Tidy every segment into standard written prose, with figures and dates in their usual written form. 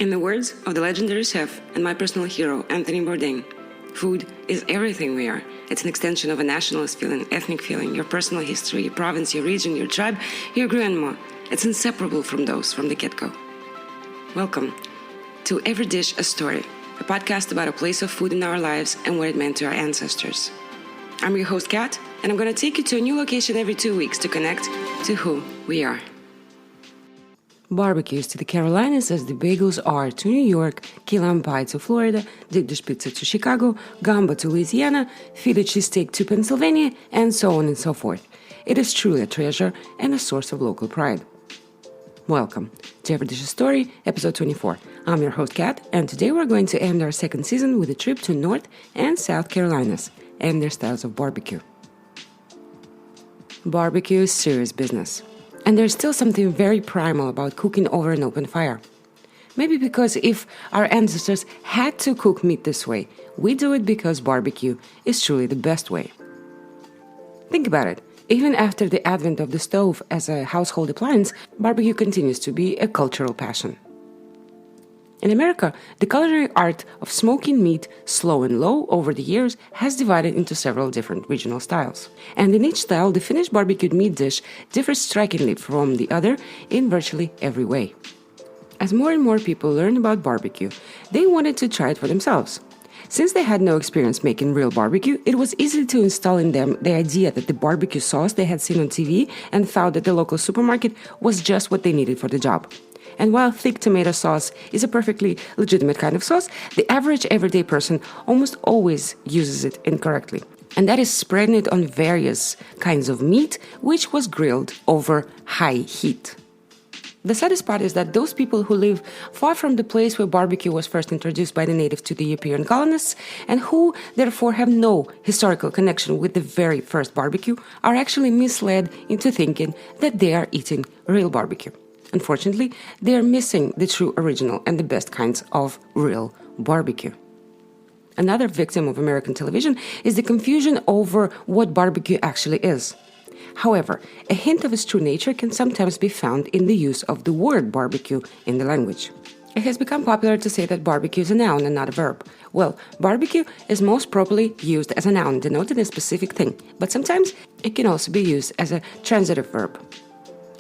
In the words of the legendary chef and my personal hero, Anthony Bourdain, food is everything we are. It's an extension of a nationalist feeling, ethnic feeling, your personal history, your province, your region, your tribe, your grandma. It's inseparable from those from the get-go. Welcome to Every Dish a Story, a podcast about a place of food in our lives and what it meant to our ancestors. I'm your host, Kat, and I'm going to take you to a new location every 2 weeks to connect to who we are. Barbecues to the Carolinas as the bagels are to New York, key lime pie to Florida, deep dish pizza to Chicago, Gumbo to Louisiana, Philly cheesesteak to Pennsylvania, and so on and so forth. It is truly a treasure and a source of local pride. Welcome to Every Dish a Story, episode 24. I'm your host, Kat, and today we're going to end our second season with a trip to North and South Carolinas and their styles of barbecue. Barbecue is serious business. And there's still something very primal about cooking over an open fire. Maybe because if our ancestors had to cook meat this way, we do it because barbecue is truly the best way. Think about it. Even after the advent of the stove as a household appliance, barbecue continues to be a cultural passion. In America, the culinary art of smoking meat slow and low over the years has divided into several different regional styles. And in each style, the finished barbecued meat dish differs strikingly from the other in virtually every way. As more and more people learn about barbecue, they wanted to try it for themselves. Since they had no experience making real barbecue, it was easy to install in them the idea that the barbecue sauce they had seen on TV and found at the local supermarket was just what they needed for the job. And while thick tomato sauce is a perfectly legitimate kind of sauce, the average everyday person almost always uses it incorrectly. And that is spreading it on various kinds of meat, which was grilled over high heat. The saddest part is that those people who live far from the place where barbecue was first introduced by the natives to the European colonists, and who therefore have no historical connection with the very first barbecue, are actually misled into thinking that they are eating real barbecue. Unfortunately, they are missing the true original and the best kinds of real barbecue. Another victim of American television is the confusion over what barbecue actually is. However, a hint of its true nature can sometimes be found in the use of the word barbecue in the language. It has become popular to say that barbecue is a noun and not a verb. Well, barbecue is most properly used as a noun denoting a specific thing, but sometimes it can also be used as a transitive verb.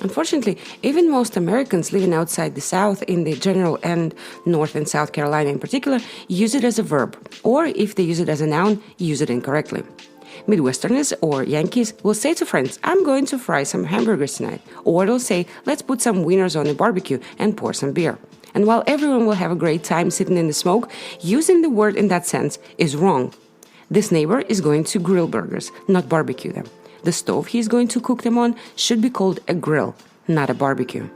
Unfortunately, even most Americans living outside the South in the general and North and South Carolina in particular use it as a verb, or if they use it as a noun, use it incorrectly. Midwesterners or Yankees will say to friends, "I'm going to fry some hamburgers tonight," or they'll say, "Let's put some wieners on the barbecue and pour some beer." And while everyone will have a great time sitting in the smoke, using the word in that sense is wrong. This neighbor is going to grill burgers, not barbecue them. The stove he's going to cook them on should be called a grill, not a barbecue.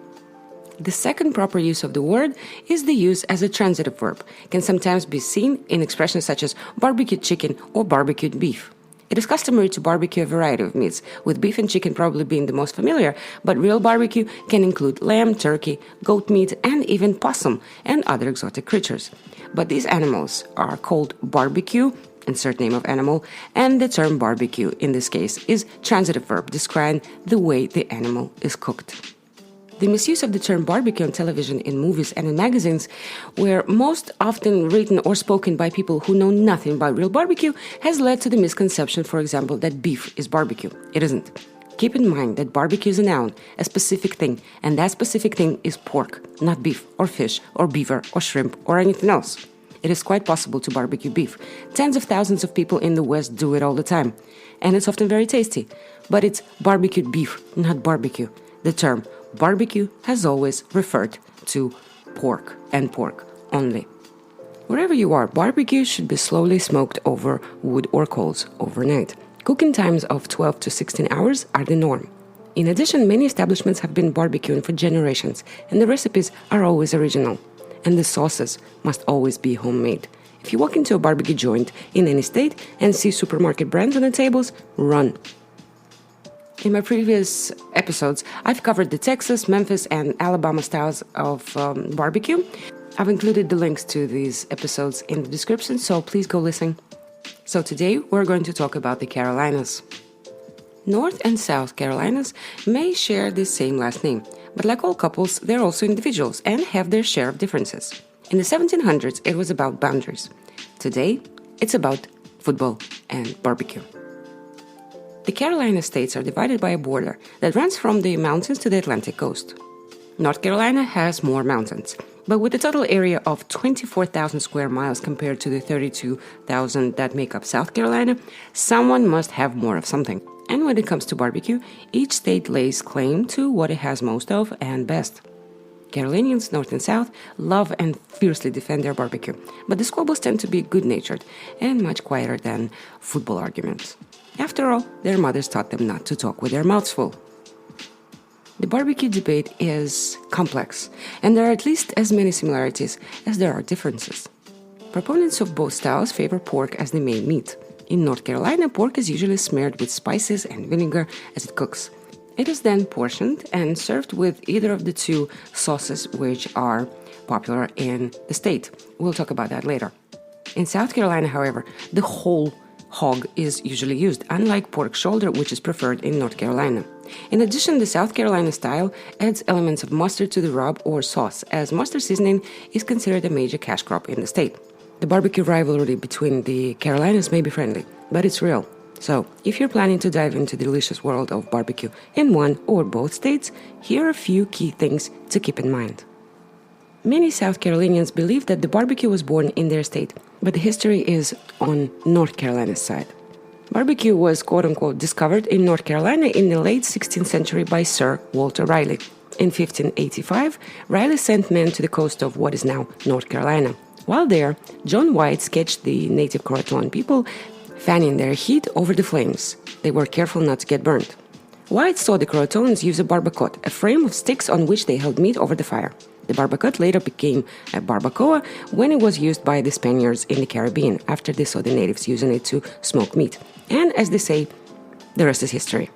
The second proper use of the word is the use as a transitive verb, can sometimes be seen in expressions such as barbecued chicken or barbecued beef. It is customary to barbecue a variety of meats, with beef and chicken probably being the most familiar, but real barbecue can include lamb, turkey, goat meat, and even possum and other exotic creatures. But these animals are called barbecue, insert name of animal, and the term barbecue in this case is transitive verb describing the way the animal is cooked. The misuse of the term barbecue on television, in movies, and in magazines, where most often written or spoken by people who know nothing about real barbecue, has led to the misconception, for example, that beef is barbecue. It isn't. Keep in mind that barbecue is a noun, a specific thing, and that specific thing is pork, not beef or fish or beaver or shrimp or anything else. It is quite possible to barbecue beef. Tens of thousands of people in the West do it all the time. And it's often very tasty. But it's barbecued beef, not barbecue. The term barbecue has always referred to pork and pork only. Wherever you are, barbecue should be slowly smoked over wood or coals overnight. Cooking times of 12 to 16 hours are the norm. In addition, many establishments have been barbecuing for generations, and the recipes are always original. And the sauces must always be homemade. If you walk into a barbecue joint in any state and see supermarket brands on the tables, run. In my previous episodes, I've covered the Texas, Memphis, and Alabama styles of barbecue. I've included the links to these episodes in the description, so please go listen. So today we're going to talk about the Carolinas. North and South Carolinas may share the same last name, but like all couples, they're also individuals and have their share of differences. In the 1700s, it was about boundaries. Today, it's about football and barbecue. The Carolina states are divided by a border that runs from the mountains to the Atlantic coast. North Carolina has more mountains, but with a total area of 24,000 square miles compared to the 32,000 that make up South Carolina, someone must have more of something. And when it comes to barbecue, each state lays claim to what it has most of and best. Carolinians, North and South, love and fiercely defend their barbecue, but the squabbles tend to be good-natured and much quieter than football arguments. After all, their mothers taught them not to talk with their mouths full. The barbecue debate is complex, and there are at least as many similarities as there are differences. Proponents of both styles favor pork as the main meat. In North Carolina, pork is usually smeared with spices and vinegar as it cooks. It is then portioned and served with either of the two sauces which are popular in the state. We'll talk about that later. In South Carolina, however, the whole hog is usually used, unlike pork shoulder, which is preferred in North Carolina. In addition, the South Carolina style adds elements of mustard to the rub or sauce, as mustard seasoning is considered a major cash crop in the state. The barbecue rivalry between the Carolinas may be friendly, but it's real. So, if you're planning to dive into the delicious world of barbecue in one or both states, here are a few key things to keep in mind. Many South Carolinians believe that the barbecue was born in their state, but the history is on North Carolina's side. Barbecue was quote-unquote discovered in North Carolina in the late 16th century by Sir Walter Raleigh. In 1585, Raleigh sent men to the coast of what is now North Carolina. While there, John White sketched the native Croatoan people fanning their heat over the flames. They were careful not to get burned. White saw the Croatoans use a barbacoa, a frame of sticks on which they held meat over the fire. The barbacoa later became a barbacoa when it was used by the Spaniards in the Caribbean after they saw the natives using it to smoke meat. And as they say, the rest is history.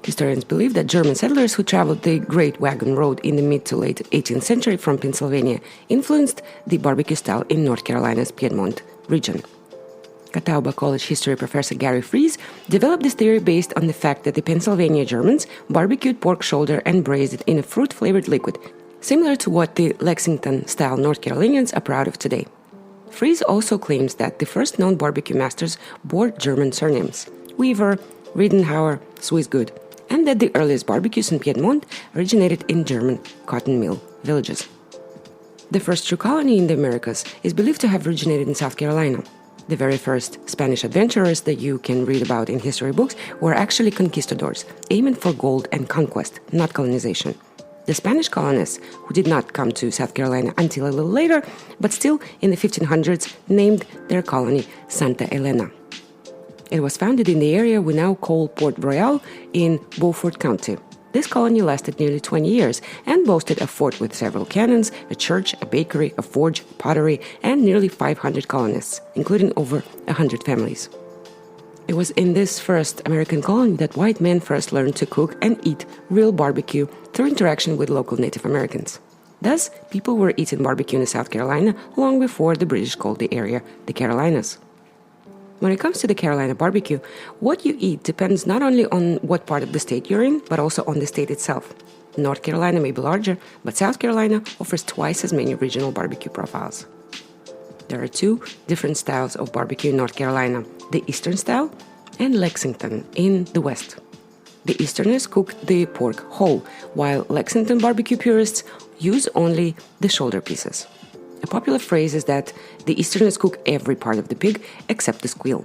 Historians believe that German settlers who traveled the Great Wagon Road in the mid to late 18th century from Pennsylvania influenced the barbecue style in North Carolina's Piedmont region. Catawba College history professor Gary Fries developed this theory based on the fact that the Pennsylvania Germans barbecued pork shoulder and braised it in a fruit-flavored liquid, similar to what the Lexington-style North Carolinians are proud of today. Fries also claims that the first known barbecue masters bore German surnames: Weaver, Riedenhauer, Swissgood, and that the earliest barbecues in Piedmont originated in German cotton mill villages. The first true colony in the Americas is believed to have originated in South Carolina. The very first Spanish adventurers that you can read about in history books were actually conquistadors, aiming for gold and conquest, not colonization. The Spanish colonists, who did not come to South Carolina until a little later, but still in the 1500s, named their colony Santa Elena. It was founded in the area we now call Port Royal in Beaufort County. This colony lasted nearly 20 years and boasted a fort with several cannons, a church, a bakery, a forge, pottery, and nearly 500 colonists, including over 100 families. It was in this first American colony that white men first learned to cook and eat real barbecue through interaction with local Native Americans. Thus, people were eating barbecue in South Carolina long before the British called the area the Carolinas. When it comes to the Carolina barbecue, what you eat depends not only on what part of the state you're in, but also on the state itself. North Carolina may be larger, but South Carolina offers twice as many regional barbecue profiles. There are two different styles of barbecue in North Carolina: the Eastern style and Lexington in the West. The Easterners cook the pork whole, while Lexington barbecue purists use only the shoulder pieces. A popular phrase is that the Easterners cook every part of the pig except the squeal.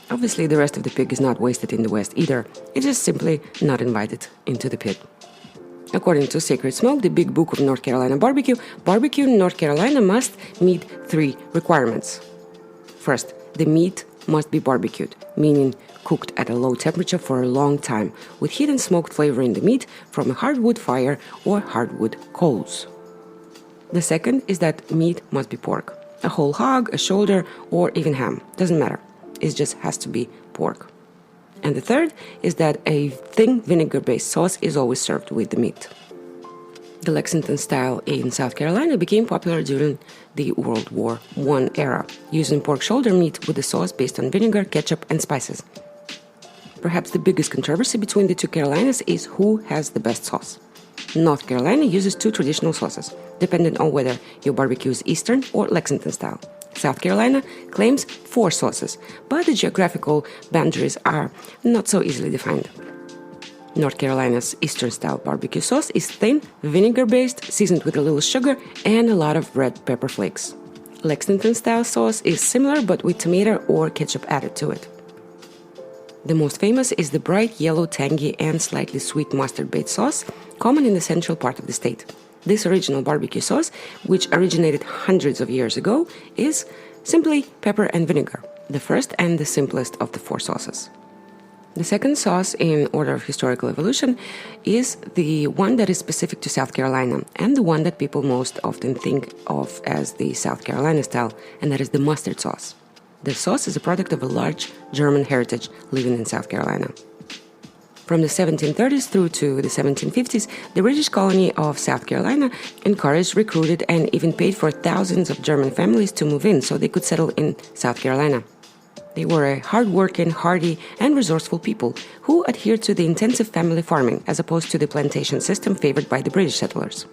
Obviously, the rest of the pig is not wasted in the West either. It is simply not invited into the pit. According to Sacred Smoke, the Big Book of North Carolina barbecue, barbecue in North Carolina must meet 3 requirements. First, the meat must be barbecued, meaning cooked at a low temperature for a long time, with heat and smoke flavoring the meat from a hardwood fire or hardwood coals. The second is that meat must be pork. A whole hog, a shoulder, or even ham. Doesn't matter. It just has to be pork. And the third is that a thin vinegar-based sauce is always served with the meat. The Lexington style in South Carolina became popular during the World War I era, using pork shoulder meat with a sauce based on vinegar, ketchup, and spices. Perhaps the biggest controversy between the two Carolinas is who has the best sauce. North Carolina uses two traditional sauces, depending on whether your barbecue is Eastern or Lexington style. South Carolina claims 4 sauces, but the geographical boundaries are not so easily defined. North Carolina's Eastern-style barbecue sauce is thin, vinegar-based, seasoned with a little sugar and a lot of red pepper flakes. Lexington-style sauce is similar but with tomato or ketchup added to it. The most famous is the bright yellow, tangy, and slightly sweet mustard-based sauce, common in the central part of the state. This original barbecue sauce, which originated hundreds of years ago, is simply pepper and vinegar, the first and the simplest of the 4 sauces. The second sauce in order of historical evolution is the one that is specific to South Carolina and the one that people most often think of as the South Carolina style, and that is the mustard sauce. The sauce is a product of a large German heritage living in South Carolina. From the 1730s through to the 1750s, the British colony of South Carolina encouraged, recruited, and even paid for thousands of German families to move in so they could settle in South Carolina. They were a hard-working, hardy, and resourceful people who adhered to the intensive family farming as opposed to the plantation system favored by the British settlers.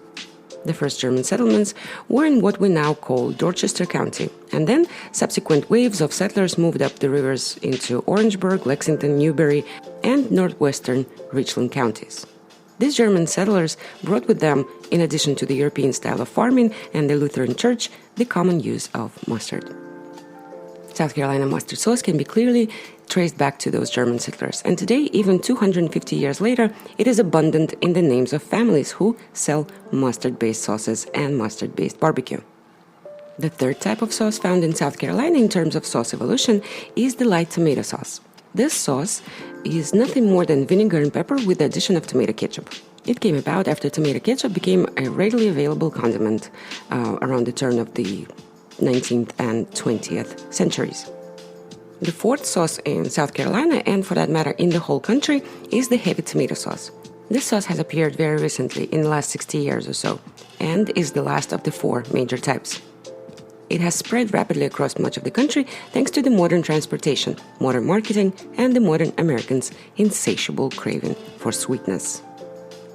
The first German settlements were in what we now call Dorchester County, and then subsequent waves of settlers moved up the rivers into Orangeburg, Lexington, Newberry, and northwestern Richland counties. These German settlers brought with them, in addition to the European style of farming and the Lutheran Church, the common use of mustard. South Carolina mustard sauce can be clearly traced back to those German settlers, and today, even 250 years later, it is abundant in the names of families who sell mustard-based sauces and mustard-based barbecue. The third type of sauce found in South Carolina in terms of sauce evolution is the light tomato sauce. This sauce is nothing more than vinegar and pepper with the addition of tomato ketchup. It came about after tomato ketchup became a readily available condiment around the turn of the 19th and 20th centuries. The fourth sauce in South Carolina, and for that matter in the whole country, is the heavy tomato sauce. This sauce has appeared very recently, in the last 60 years or so, and is the last of the 4 major types. It has spread rapidly across much of the country thanks to the modern transportation, modern marketing, and the modern Americans' insatiable craving for sweetness.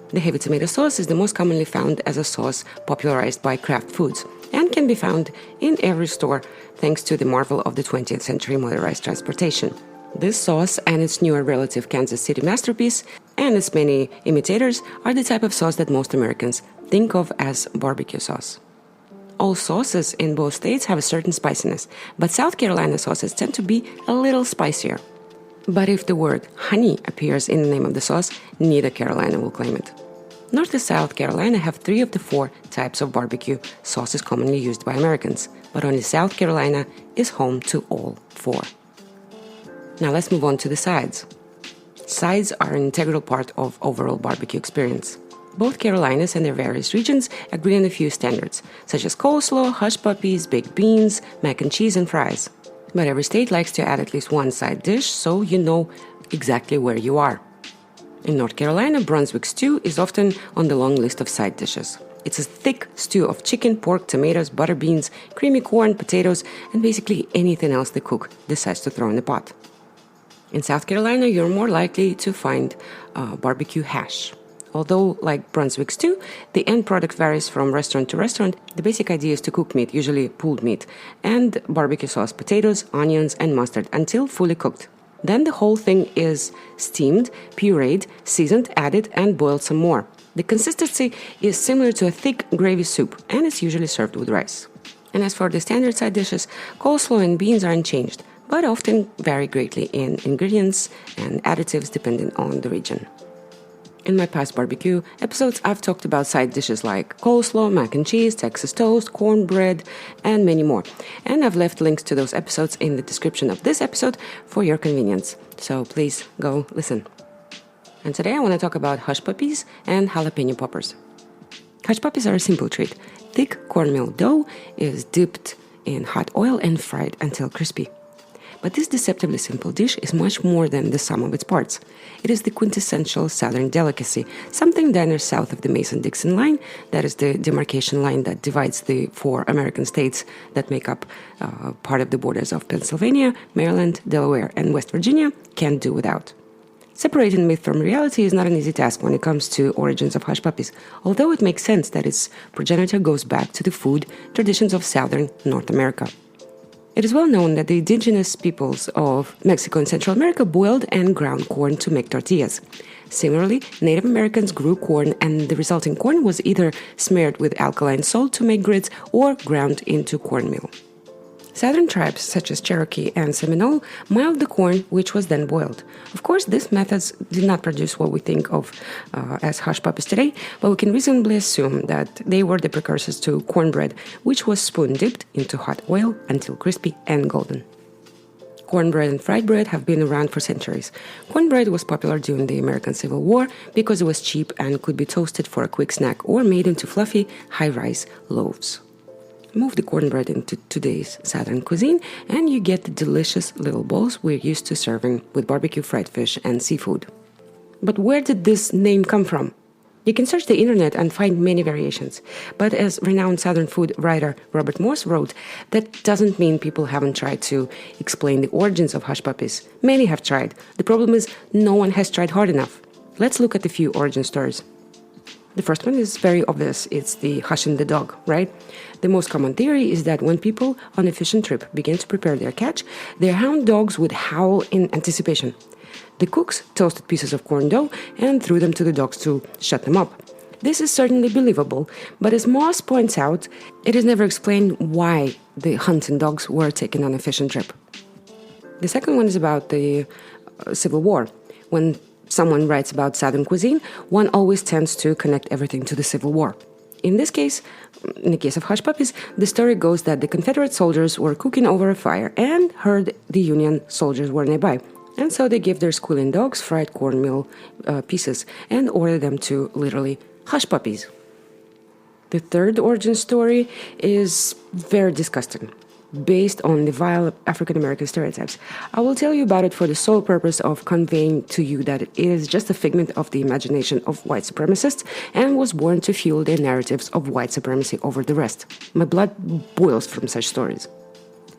The heavy tomato sauce is the most commonly found as a sauce popularized by Kraft Foods, and can be found in every store thanks to the marvel of the 20th century motorized transportation. This sauce and its newer relative Kansas City masterpiece and its many imitators are the type of sauce that most Americans think of as barbecue sauce. All sauces in both states have a certain spiciness, but South Carolina sauces tend to be a little spicier. But if the word honey appears in the name of the sauce, neither Carolina will claim it. North and South Carolina have 3 of the 4 types of barbecue sauces commonly used by Americans, but only South Carolina is home to all 4. Now let's move on to the sides. Sides are an integral part of overall barbecue experience. Both Carolinas and their various regions agree on a few standards, such as coleslaw, hush puppies, baked beans, mac and cheese, and fries. But every state likes to add at least one side dish so you know exactly where you are. In North Carolina, Brunswick stew is often on the long list of side dishes. It's a thick stew of chicken, pork, tomatoes, butter beans, creamy corn, potatoes, and basically anything else the cook decides to throw in the pot. In South Carolina, you're more likely to find barbecue hash. Although, like Brunswick stew, the end product varies from restaurant to restaurant, the basic idea is to cook meat, usually pulled meat, and barbecue sauce potatoes, onions, and mustard until fully cooked. Then the whole thing is steamed, pureed, seasoned, added, and boiled some more. The consistency is similar to a thick gravy soup, and it's usually served with rice. And as for the standard side dishes, coleslaw and beans are unchanged, but often vary greatly in ingredients and additives depending on the region. In my past barbecue episodes, I've talked about side dishes like coleslaw, mac and cheese, Texas toast, cornbread, and many more. And I've left links to those episodes in the description of this episode for your convenience. So please go listen. And today I want to talk about hush puppies and jalapeno poppers. Hush puppies are a simple treat. Thick cornmeal dough is dipped in hot oil and fried until crispy. But this deceptively simple dish is much more than the sum of its parts. It is the quintessential Southern delicacy, something diners south of the Mason-Dixon line, that is the demarcation line that divides the 4 American states that make up part of the borders of Pennsylvania, Maryland, Delaware, and West Virginia, can't do without. Separating myth from reality is not an easy task when it comes to origins of hush puppies, although it makes sense that its progenitor goes back to the food traditions of southern North America. It is well known that the indigenous peoples of Mexico and Central America boiled and ground corn to make tortillas. Similarly, Native Americans grew corn, and the resulting corn was either smeared with alkaline salt to make grits or ground into cornmeal. Southern tribes, such as Cherokee and Seminole, milled the corn, which was then boiled. Of course, these methods did not produce what we think of as hush puppies today, but we can reasonably assume that they were the precursors to cornbread, which was spoon-dipped into hot oil until crispy and golden. Cornbread and fried bread have been around for centuries. Cornbread was popular during the American Civil War because it was cheap and could be toasted for a quick snack or made into fluffy, high-rise loaves. Move the cornbread into today's Southern cuisine, and you get the delicious little balls we're used to serving with barbecue fried fish and seafood. But where did this name come from? You can search the internet and find many variations. But as renowned Southern food writer Robert Morse wrote, that doesn't mean people haven't tried to explain the origins of hush puppies. Many have tried. The problem is no one has tried hard enough. Let's look at a few origin stories. The first one is very obvious. It's the hushing the dog, right? The most common theory is that when people on a fishing trip began to prepare their catch, their hound dogs would howl in anticipation. The cooks toasted pieces of corn dough and threw them to the dogs to shut them up. This is certainly believable, but as Moss points out, it is never explained why the hunting dogs were taken on a fishing trip. The second one is about the Civil War. When someone writes about Southern cuisine, one always tends to connect everything to the Civil War. In this case, in the case of hush puppies, the story goes that the Confederate soldiers were cooking over a fire and heard the Union soldiers were nearby. And so they gave their squealing dogs fried cornmeal pieces and ordered them to literally hush puppies. The third origin story is very disgusting, based on the vile African American stereotypes. I will tell you about it for the sole purpose of conveying to you that it is just a figment of the imagination of white supremacists and was born to fuel their narratives of white supremacy over the rest. My blood boils from such stories.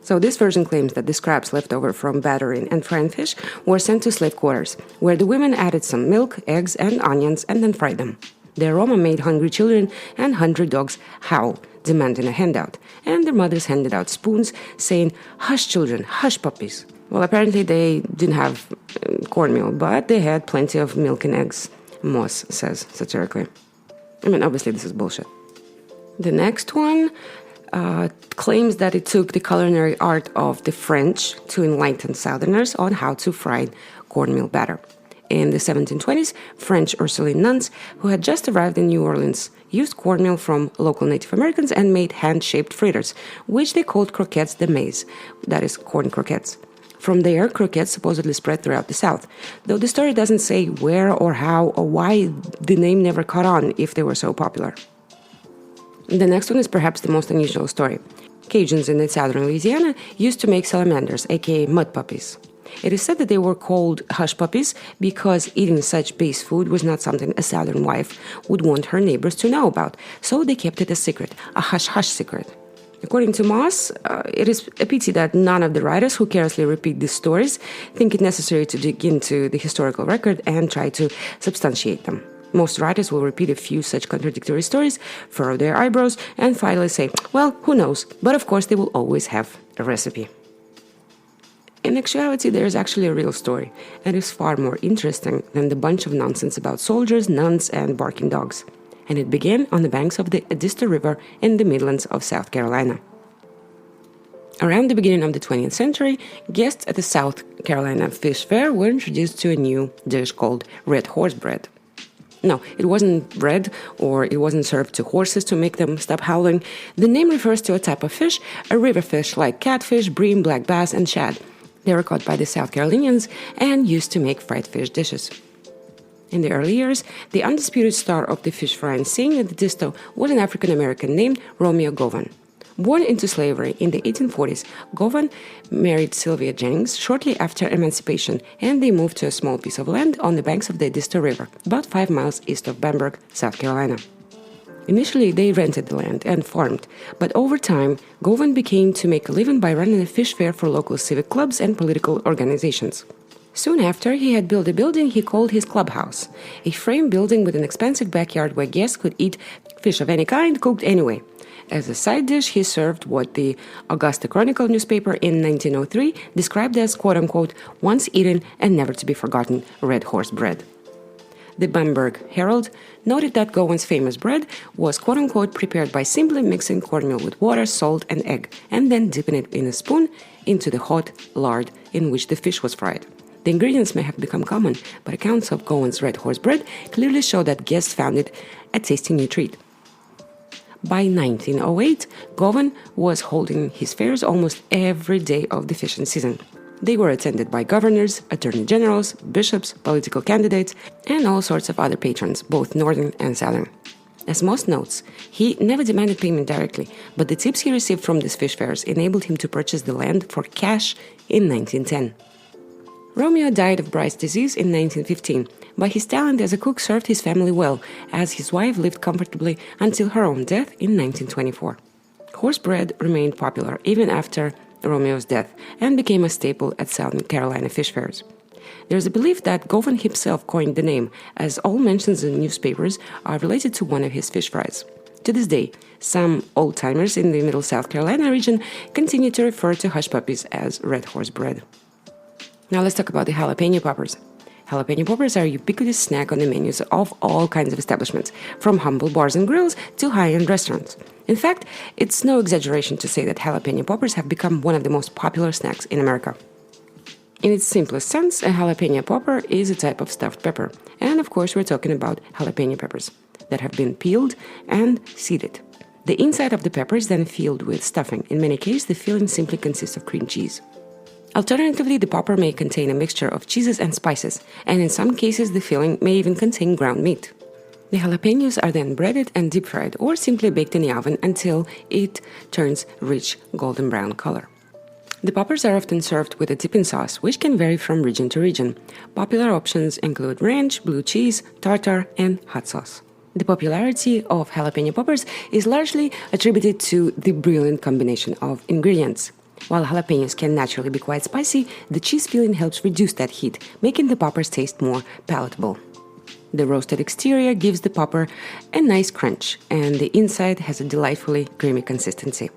So this version claims that the scraps left over from battering and frying fish were sent to slave quarters, where the women added some milk, eggs, and onions and then fried them. The aroma made hungry children and hungry dogs howl, demanding a handout, and their mothers handed out spoons, saying, "Hush, children, hush, puppies." Well, apparently they didn't have cornmeal, but they had plenty of milk and eggs, Moss says satirically. I mean, obviously this is bullshit. The next one claims that it took the culinary art of the French to enlighten Southerners on how to fry cornmeal batter. In the 1720s, French Ursuline nuns, who had just arrived in New Orleans, used cornmeal from local Native Americans and made hand-shaped fritters, which they called croquettes de maize, that is, corn croquettes. From there, croquettes supposedly spread throughout the South, though the story doesn't say where or how or why the name never caught on if they were so popular. The next one is perhaps the most unusual story. Cajuns in southern Louisiana used to make salamanders, aka mud puppies. It is said that they were called hush puppies because eating such base food was not something a southern wife would want her neighbors to know about, so they kept it a secret, a hush-hush secret. According to Moss, it is a pity that none of the writers who carelessly repeat these stories think it necessary to dig into the historical record and try to substantiate them. Most writers will repeat a few such contradictory stories, furrow their eyebrows, and finally say, well, who knows, but of course they will always have a recipe. In actuality, there is actually a real story, and is far more interesting than the bunch of nonsense about soldiers, nuns, and barking dogs. And it began on the banks of the Edisto River in the Midlands of South Carolina. Around the beginning of the 20th century, guests at the South Carolina Fish Fair were introduced to a new dish called red horse bread. No, it wasn't bread, or it wasn't served to horses to make them stop howling. The name refers to a type of fish, a river fish like catfish, bream, black bass, and shad. They were caught by the South Carolinians and used to make fried fish dishes. In the early years, the undisputed star of the fish frying scene at the Edisto was an African-American named Romeo Govan. Born into slavery in the 1840s, Govan married Sylvia Jennings shortly after emancipation, and they moved to a small piece of land on the banks of the Edisto River, about 5 miles east of Bamberg, South Carolina. Initially, they rented the land and farmed, but over time, Govan became to make a living by running a fish fair for local civic clubs and political organizations. Soon after, he had built a building he called his clubhouse, a frame building with an expansive backyard where guests could eat fish of any kind cooked anyway. As a side dish, he served what the Augusta Chronicle newspaper in 1903 described as quote-unquote once eaten and never to be forgotten red horse bread. The Bamberg Herald noted that Gowan's famous bread was quote-unquote prepared by simply mixing cornmeal with water, salt, and egg, and then dipping it in a spoon into the hot lard in which the fish was fried. The ingredients may have become common, but accounts of Gowan's red horse bread clearly show that guests found it a tasty new treat. By 1908, Gowan was holding his fairs almost every day of the fishing season. They were attended by governors, attorney generals, bishops, political candidates, and all sorts of other patrons, both northern and southern. As Moss notes, he never demanded payment directly, but the tips he received from these fish fairs enabled him to purchase the land for cash in 1910. Romeo died of Bright's disease in 1915, but his talent as a cook served his family well, as his wife lived comfortably until her own death in 1924. Horse bread remained popular even after Romeo's death and became a staple at South Carolina fish fairs. There is a belief that Gowan himself coined the name, as all mentions in newspapers are related to one of his fish fries. To this day, some old-timers in the Middle South Carolina region continue to refer to hush puppies as red horse bread. Now let's talk about the jalapeno poppers. Jalapeno poppers are a ubiquitous snack on the menus of all kinds of establishments, from humble bars and grills to high-end restaurants. In fact, it's no exaggeration to say that jalapeno poppers have become one of the most popular snacks in America. In its simplest sense, a jalapeno popper is a type of stuffed pepper. And of course, we're talking about jalapeno peppers that have been peeled and seeded. The inside of the pepper is then filled with stuffing. In many cases, the filling simply consists of cream cheese. Alternatively, the popper may contain a mixture of cheeses and spices, and in some cases the filling may even contain ground meat. The jalapenos are then breaded and deep-fried or simply baked in the oven until it turns rich golden brown color. The poppers are often served with a dipping sauce, which can vary from region to region. Popular options include ranch, blue cheese, tartar, and hot sauce. The popularity of jalapeno poppers is largely attributed to the brilliant combination of ingredients. While jalapenos can naturally be quite spicy, the cheese filling helps reduce that heat, making the poppers taste more palatable. The roasted exterior gives the popper a nice crunch, and the inside has a delightfully creamy consistency.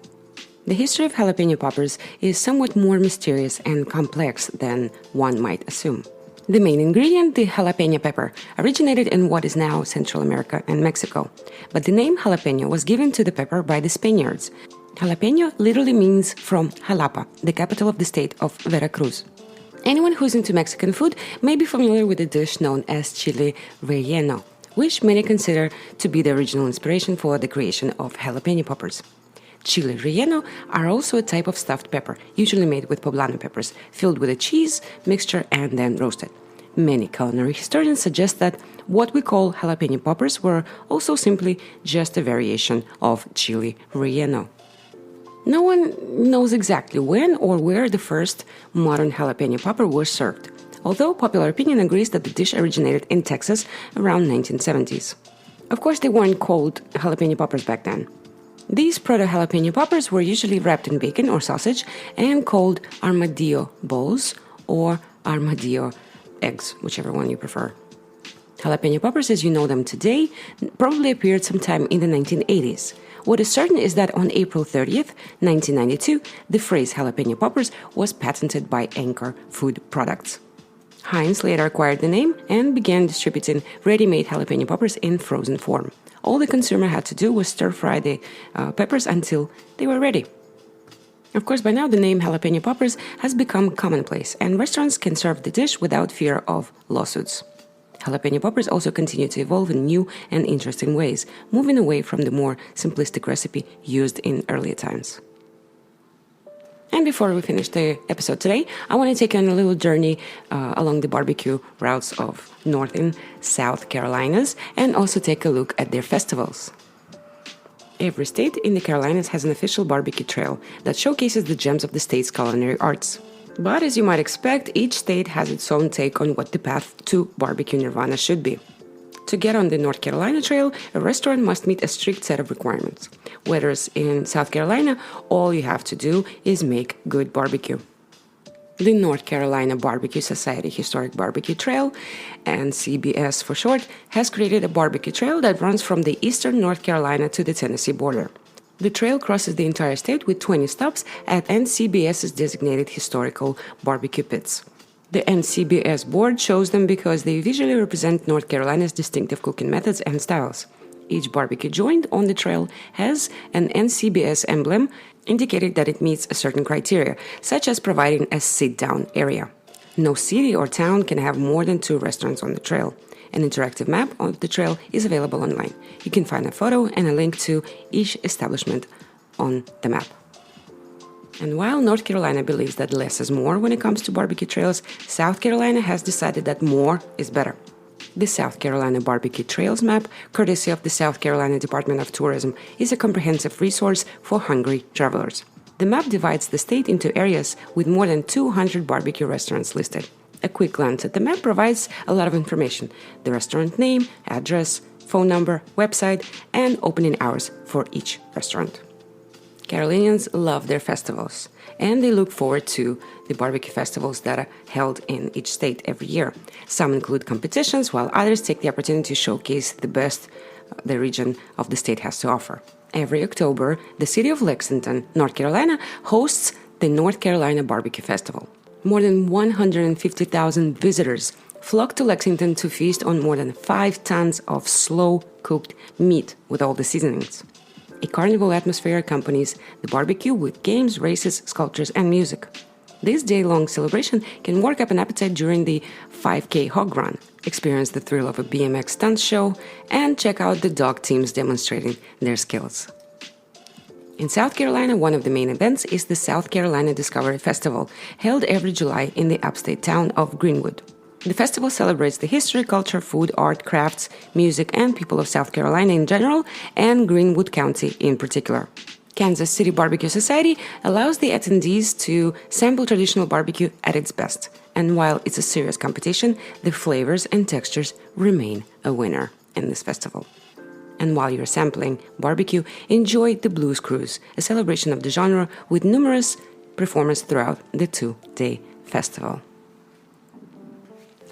The history of jalapeno poppers is somewhat more mysterious and complex than one might assume. The main ingredient, the jalapeno pepper, originated in what is now Central America and Mexico, but the name jalapeno was given to the pepper by the Spaniards. Jalapeno literally means from Jalapa, the capital of the state of Veracruz. Anyone who's into Mexican food may be familiar with a dish known as chile relleno, which many consider to be the original inspiration for the creation of jalapeno poppers. Chile relleno are also a type of stuffed pepper, usually made with poblano peppers, filled with a cheese mixture and then roasted. Many culinary historians suggest that what we call jalapeno poppers were also simply just a variation of chile relleno. No one knows exactly when or where the first modern jalapeno popper was served, although popular opinion agrees that the dish originated in Texas around 1970s. Of course, they weren't called jalapeno poppers back then. These proto-jalapeno poppers were usually wrapped in bacon or sausage and called armadillo balls or armadillo eggs, whichever one you prefer. Jalapeno poppers, as you know them today, probably appeared sometime in the 1980s. What is certain is that on April 30th, 1992, the phrase jalapeno poppers was patented by Anchor Food Products. Heinz later acquired the name and began distributing ready-made jalapeno poppers in frozen form. All the consumer had to do was stir-fry the peppers until they were ready. Of course, by now the name jalapeno poppers has become commonplace, and restaurants can serve the dish without fear of lawsuits. Jalapeno poppers also continue to evolve in new and interesting ways, moving away from the more simplistic recipe used in earlier times. And before we finish the episode today, I want to take you on a little journey along the barbecue routes of North and South Carolinas and also take a look at their festivals. Every state in the Carolinas has an official barbecue trail that showcases the gems of the state's culinary arts. But as you might expect, each state has its own take on what the path to barbecue nirvana should be. To get on the North Carolina Trail, a restaurant must meet a strict set of requirements. Whereas in South Carolina, all you have to do is make good barbecue. The North Carolina Barbecue Society Historic Barbecue Trail, NCBS for short, has created a barbecue trail that runs from the eastern North Carolina to the Tennessee border. The trail crosses the entire state with 20 stops at NCBS's designated historical barbecue pits. The NCBS board chose them because they visually represent North Carolina's distinctive cooking methods and styles. Each barbecue joint on the trail has an NCBS emblem indicating that it meets a certain criteria, such as providing a sit-down area. No city or town can have more than 2 restaurants on the trail. An interactive map of the trail is available online. You can find a photo and a link to each establishment on the map. And while North Carolina believes that less is more when it comes to barbecue trails, South Carolina has decided that more is better. The South Carolina Barbecue Trails map, courtesy of the South Carolina Department of Tourism, is a comprehensive resource for hungry travelers. The map divides the state into areas with more than 200 barbecue restaurants listed. A quick glance at the map provides a lot of information: the restaurant name, address, phone number, website, and opening hours for each restaurant. Carolinians love their festivals, and they look forward to the barbecue festivals that are held in each state every year. Some include competitions, while others take the opportunity to showcase the best the region of the state has to offer. Every October, the city of Lexington, North Carolina, hosts the North Carolina Barbecue Festival. More than 150,000 visitors flock to Lexington to feast on more than 5 tons of slow-cooked meat with all the seasonings. A carnival atmosphere accompanies the barbecue with games, races, sculptures, and music. This day-long celebration can work up an appetite during the 5K hog run, experience the thrill of a BMX stunt show, and check out the dog teams demonstrating their skills. In South Carolina, one of the main events is the South Carolina Discovery Festival, held every July in the upstate town of Greenwood. The festival celebrates the history, culture, food, art, crafts, music, and people of South Carolina in general, and Greenwood County in particular. Kansas City Barbecue Society allows the attendees to sample traditional barbecue at its best. And while it's a serious competition, the flavors and textures remain a winner in this festival. And while you're sampling barbecue, enjoy the Blues Cruise, a celebration of the genre with numerous performances throughout the 2-day festival.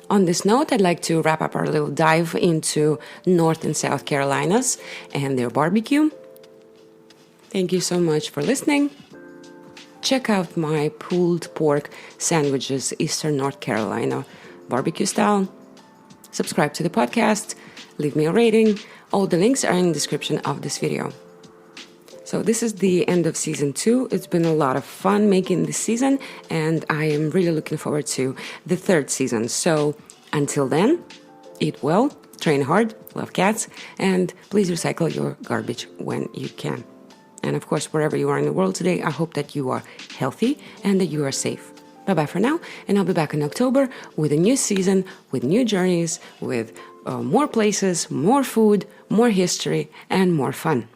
On this note, I'd like to wrap up our little dive into North and South Carolinas and their barbecue. Thank you so much for listening. Check out my pulled pork sandwiches, Eastern North Carolina barbecue style. Subscribe to the podcast, leave me a rating. All the links are in the description of this video. So this is the end of season 2. It's been a lot of fun making this season, and I am really looking forward to the 3rd season. So until then, eat well, train hard, love cats, and please recycle your garbage when you can. And of course, wherever you are in the world today, I hope that you are healthy and that you are safe. Bye-bye for now, and I'll be back in October with a new season, with new journeys, with more places, more food, more history, and more fun.